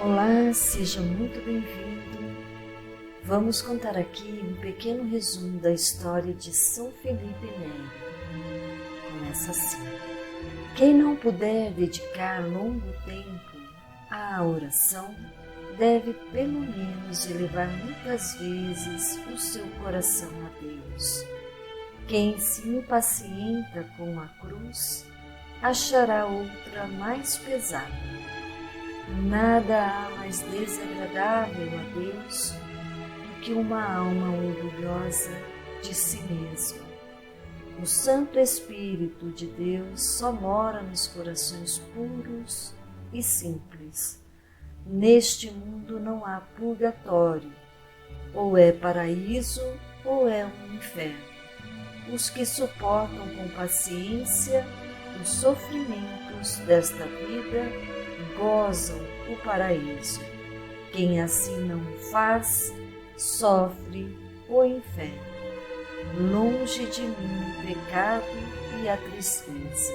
Olá, seja muito bem-vindo. Vamos contar aqui um pequeno resumo da história de São Felipe Neri. Começa assim: quem não puder dedicar longo tempo à oração, deve pelo menos elevar muitas vezes o seu coração a Deus. Quem se impacienta com a cruz, achará outra mais pesada. Nada há mais desagradável a Deus do que uma alma orgulhosa de si mesma. O Santo Espírito de Deus só mora nos corações puros e simples. Neste mundo não há purgatório, ou é paraíso ou é um inferno. Os que suportam com paciência os sofrimentos desta vida gozam o paraíso. Quem assim não faz, sofre o inferno. Longe de mim o pecado e a tristeza.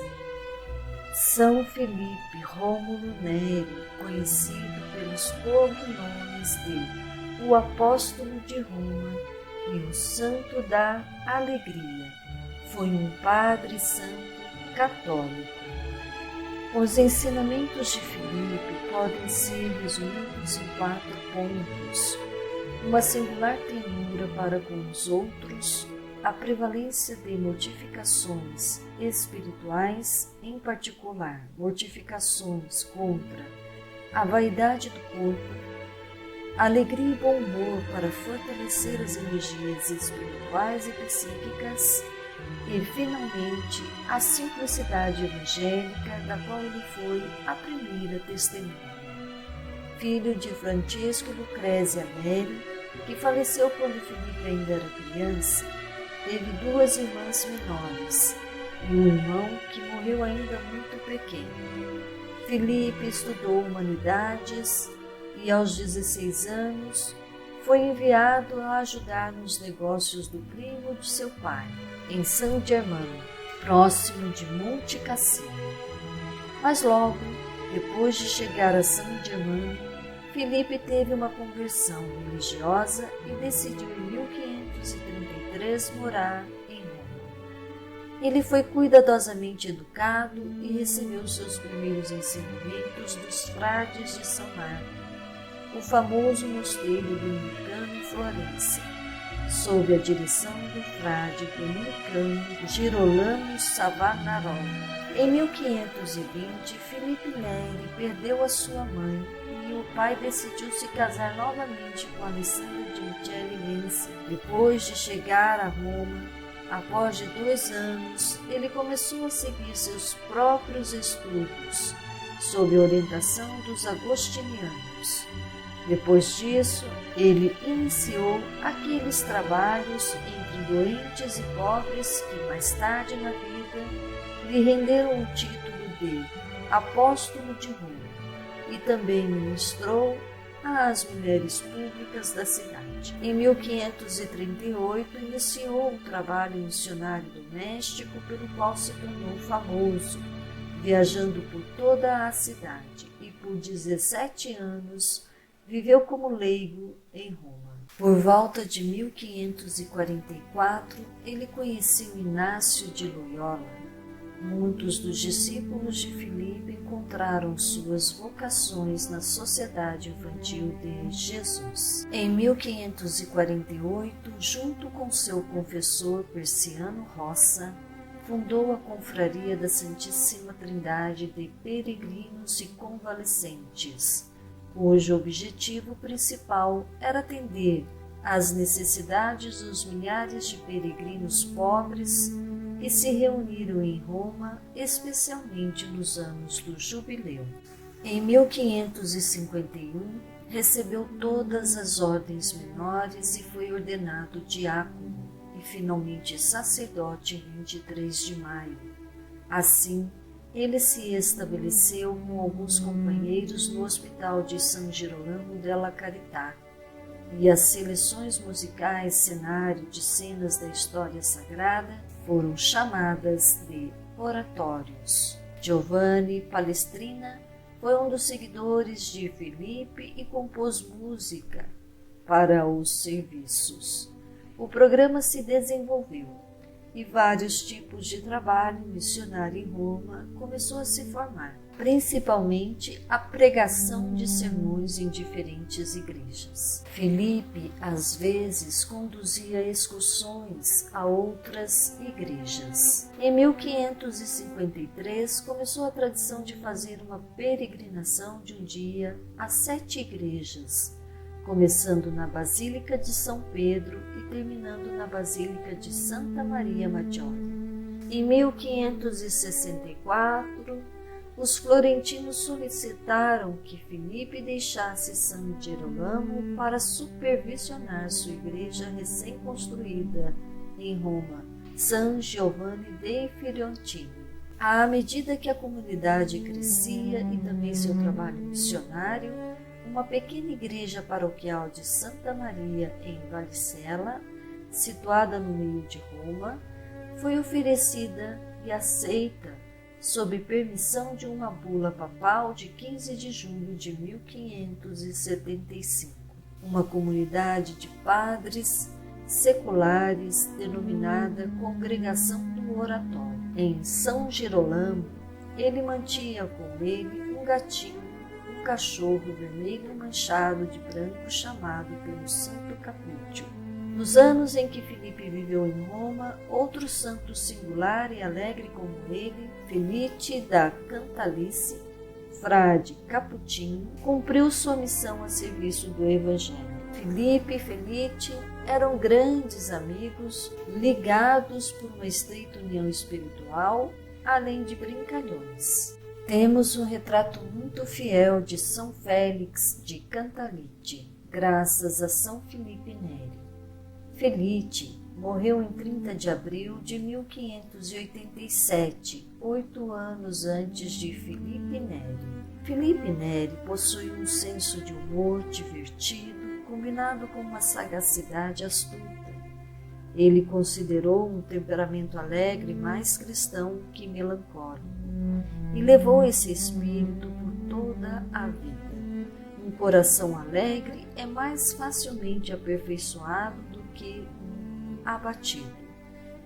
São Felipe Rômulo Neri, conhecido pelos cognomes de o Apóstolo de Roma e o Santo da Alegria, foi um padre santo católico. Os ensinamentos de Felipe podem ser resumidos em 4 pontos: uma singular ternura para com os outros, a prevalência de mortificações espirituais, em particular mortificações contra a vaidade do corpo, alegria e bom humor para fortalecer as energias espirituais e psíquicas, e, finalmente, a simplicidade evangélica da qual ele foi a primeira testemunha. Filho de Francisco e Lucrézia Neri, que faleceu quando Felipe ainda era criança, teve 2 irmãs menores e um irmão que morreu ainda muito pequeno. Felipe estudou humanidades e, aos 16 anos, foi enviado a ajudar nos negócios do primo de seu pai, em Saint-Germain, próximo de Monte Cassino. Mas logo, depois de chegar a Saint-Germain, Felipe teve uma conversão religiosa e decidiu em 1533 morar em Roma. Ele foi cuidadosamente educado e recebeu seus primeiros ensinamentos dos frades de São Marco, o famoso mosteiro dominicano em Florença, sob a direção do frade dominicano Girolamo Savonarola. Em 1520, Felipe Neri perdeu a sua mãe e o pai decidiu se casar novamente com Alessandra de Michele Lenzi. Depois de chegar a Roma, após 2 anos, ele começou a seguir seus próprios estudos, sob a orientação dos agostinianos. Depois disso, ele iniciou aqueles trabalhos entre doentes e pobres que mais tarde na vida lhe renderam o título de Apóstolo de Roma, e também ministrou às mulheres públicas da cidade. Em 1538, iniciou o trabalho missionário doméstico pelo qual se tornou famoso, viajando por toda a cidade, e por 17 anos viveu como leigo em Roma. Por volta de 1544, ele conheceu Inácio de Loyola. Muitos dos discípulos de Filipe encontraram suas vocações na Sociedade Infantil de Jesus. Em 1548, junto com seu confessor Persiano Roça, fundou a Confraria da Santíssima Trindade de Peregrinos e Convalescentes, cujo objetivo principal era atender às necessidades dos milhares de peregrinos pobres que se reuniram em Roma, especialmente nos anos do Jubileu. Em 1551, recebeu todas as ordens menores e foi ordenado diácono e finalmente sacerdote em 23 de maio. Assim, ele se estabeleceu com alguns companheiros no Hospital de San Girolamo della Carità, e as seleções musicais cenário de cenas da história sagrada foram chamadas de oratórios. Giovanni Palestrina foi um dos seguidores de Filipe e compôs música para os serviços. O programa se desenvolveu e vários tipos de trabalho missionário em Roma começou a se formar, principalmente a pregação de sermões em diferentes igrejas. Filipe, às vezes, conduzia excursões a outras igrejas. Em 1553, começou a tradição de fazer uma peregrinação de um dia a 7 igrejas, começando na Basílica de São Pedro e terminando na Basílica de Santa Maria Maggiore. Em 1564, os florentinos solicitaram que Filipe deixasse São Gerolamo para supervisionar sua igreja recém-construída em Roma, San Giovanni dei Fiorentina. À medida que a comunidade crescia e também seu trabalho missionário, uma pequena igreja paroquial de Santa Maria em Vallicella, situada no meio de Roma, foi oferecida e aceita sob permissão de uma bula papal de 15 de junho de 1575. Uma comunidade de padres seculares denominada Congregação do Oratório. Em São Gerolamo, ele mantinha com ele um gatinho, um cachorro vermelho manchado de branco chamado pelo Santo Capúcio. Nos anos em que Filipe viveu em Roma, outro santo singular e alegre como ele, Felice da Cantalice, frade capuchinho, cumpriu sua missão a serviço do Evangelho. Filipe e Felice eram grandes amigos, ligados por uma estreita união espiritual, além de brincalhões. Temos um retrato muito fiel de São Félix de Cantalice, graças a São Filipe Neri. Felice morreu em 30 de abril de 1587, 8 anos antes de Filipe Neri. Filipe Neri possui um senso de humor divertido, combinado com uma sagacidade astuta. Ele considerou um temperamento alegre mais cristão que melancólico e levou esse espírito por toda a vida. Um coração alegre é mais facilmente aperfeiçoado do que abatido.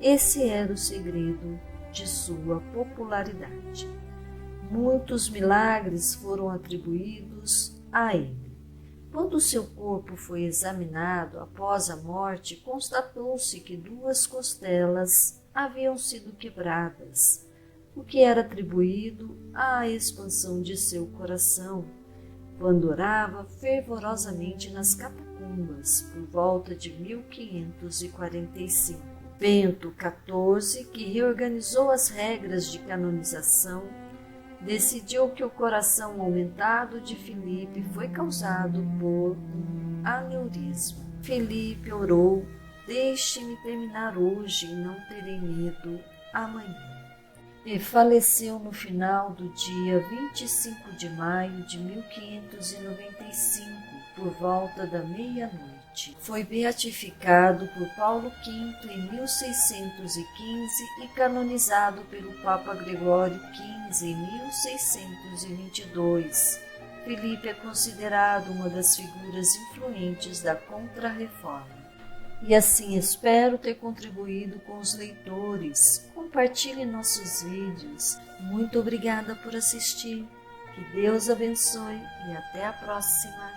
Esse era o segredo de sua popularidade. Muitos milagres foram atribuídos a ele. Quando seu corpo foi examinado após a morte, constatou-se que 2 costelas haviam sido quebradas, o que era atribuído à expansão de seu coração, quando orava fervorosamente nas catacumbas por volta de 1545. Bento XIV, que reorganizou as regras de canonização, decidiu que o coração aumentado de Filipe foi causado por um aneurisma. Filipe orou: "Deixe-me terminar hoje e não terei medo amanhã." E faleceu no final do dia 25 de maio de 1595, por volta da meia-noite. Foi beatificado por Paulo V em 1615 e canonizado pelo Papa Gregório XV em 1622. Filipe é considerado uma das figuras influentes da Contra-Reforma. E assim espero ter contribuído com os leitores. Compartilhe nossos vídeos. Muito obrigada por assistir. Que Deus abençoe e até a próxima.